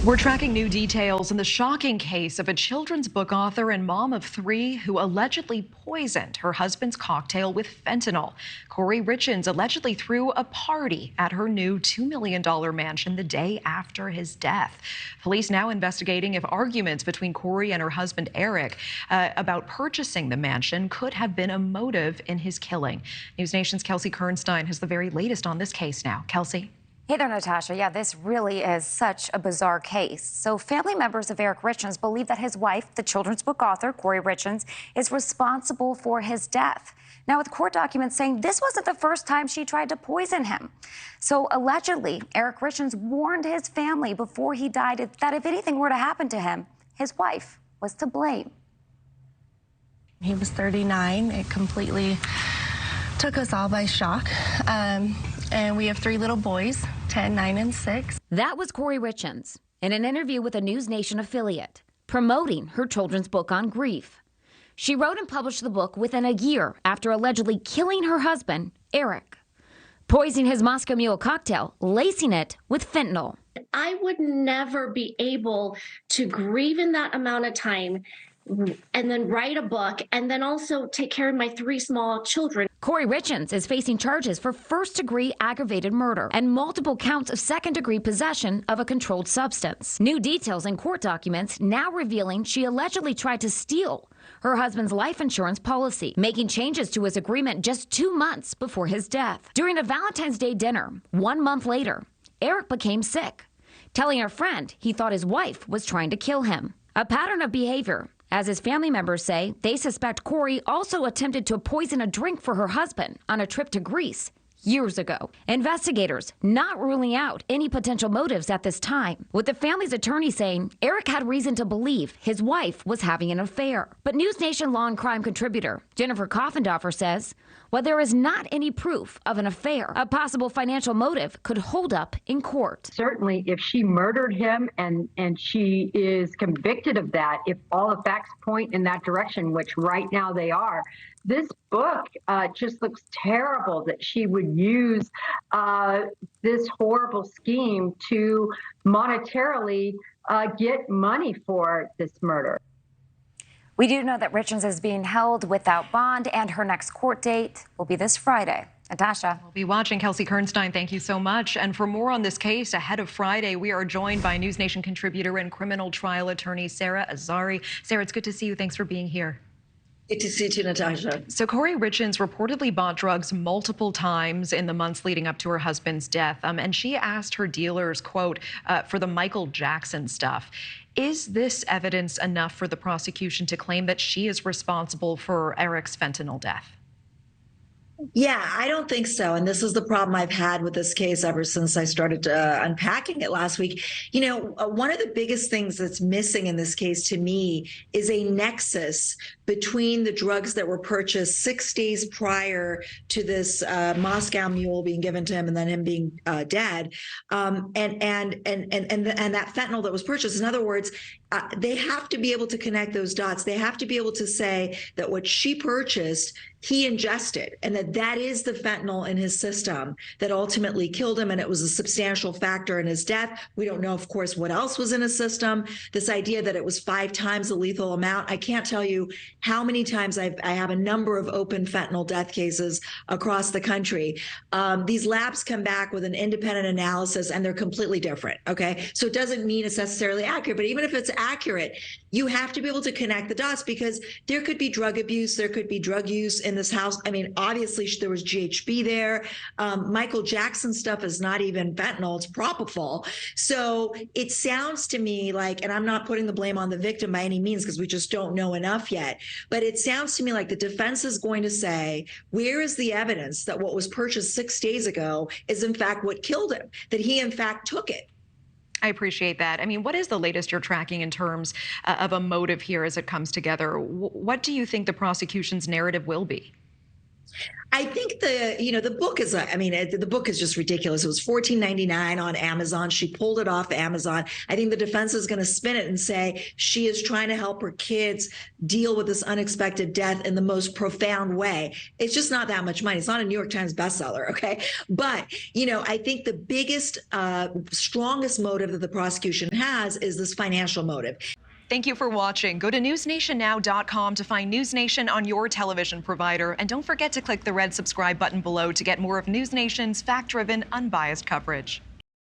We're tracking new details in the shocking case of a children's book author and mom of 3 who allegedly poisoned her husband's cocktail with fentanyl. Kouri Richins allegedly threw a party at her new $2 million mansion the day after his death. Police now investigating if arguments between Kouri and her husband Eric about purchasing the mansion could have been a motive in his killing. NewsNation's Kelsey Kernstein has the very latest on this case now. Kelsey? Hey there, Natasha. Yeah, this really is such a bizarre case. So family members of Eric Richins believe that his wife, the children's book author, Kouri Richins, is responsible for his death. Now, with court documents saying this wasn't the first time she tried to poison him. So allegedly, Eric Richins warned his family before he died that if anything were to happen to him, his wife was to blame. He was 39. It completely took us all by shock. And we have 3 little boys, 10, 9, and 6. That was Kouri Richins in an interview with a NewsNation affiliate promoting her children's book on grief. She wrote and published the book within a year after allegedly killing her husband, Eric, poisoning his Moscow Mule cocktail, lacing it with fentanyl. I would never be able to grieve in that amount of time and then write a book and then also take care of my 3 small children. Kouri Richins is facing charges for first-degree aggravated murder and multiple counts of second-degree possession of a controlled substance. New details in court documents now revealing she allegedly tried to steal her husband's life insurance policy, making changes to his agreement just 2 months before his death. During a Valentine's Day dinner, 1 month later, Eric became sick, telling a friend he thought his wife was trying to kill him. A pattern of behavior. As his family members say, they suspect Kouri also attempted to poison a drink for her husband on a trip to Greece years ago. Investigators not ruling out any potential motives at this time, with the family's attorney saying Eric had reason to believe his wife was having an affair. But NewsNation law and crime contributor Jennifer Coffendorfer says, while there is not any proof of an affair, a possible financial motive could hold up in court. Certainly, if she murdered him and she is convicted of that, if all the facts point in that direction, which right now they are, this book just looks terrible that she would use this horrible scheme to monetarily get money for this murder. We do know that Richins is being held without bond, and her next court date will be this Friday. Natasha. We'll be watching. Kelsey Kernstein, thank you so much. And for more on this case ahead of Friday, we are joined by NewsNation contributor and criminal trial attorney Sara Azari. Sara, it's good to see you. Thanks for being here. Good to see you, Natasha. So Kouri Richins reportedly bought drugs multiple times in the months leading up to her husband's death. And she asked her dealers, quote, for the Michael Jackson stuff. Is this evidence enough for the prosecution to claim that she is responsible for Eric's fentanyl death? Yeah, I don't think so. And this is the problem I've had with this case ever since I started unpacking it last week. You know, one of the biggest things that's missing in this case to me is a nexus between the drugs that were purchased 6 days prior to this Moscow Mule being given to him and then him being dead, and that fentanyl that was purchased. In other words, they have to be able to connect those dots. They have to be able to say that what she purchased, he ingested, and that is the fentanyl in his system that ultimately killed him, and it was a substantial factor in his death. We don't know, of course, what else was in his system. This idea that it was 5 times the lethal amount, I can't tell you how many times I have a number of open fentanyl death cases across the country. These labs come back with an independent analysis, and they're completely different, okay? So it doesn't mean it's necessarily accurate, but even if it's accurate, you have to be able to connect the dots because there could be drug abuse, there could be drug use in this house. I mean, obviously there was GHB there. Michael Jackson stuff is not even fentanyl, it's propofol. So it sounds to me like, and I'm not putting the blame on the victim by any means because we just don't know enough yet, but it sounds to me like the defense is going to say, where is the evidence that what was purchased 6 days ago is in fact what killed him, that he in fact took it? I appreciate that. I mean, what is the latest you're tracking in terms of a motive here as it comes together? What do you think the prosecution's narrative will be? I think the book is, the book is just ridiculous. It was $14.99 on Amazon. She pulled it off Amazon. I think the defense is going to spin it and say she is trying to help her kids deal with this unexpected death in the most profound way. It's just not that much money. It's not a New York Times bestseller, okay? But, I think the biggest, strongest motive that the prosecution has is this financial motive. Thank you for watching. Go to newsnationnow.com to find News Nation on your television provider. And don't forget to click the red subscribe button below to get more of News Nation's fact-driven, unbiased coverage.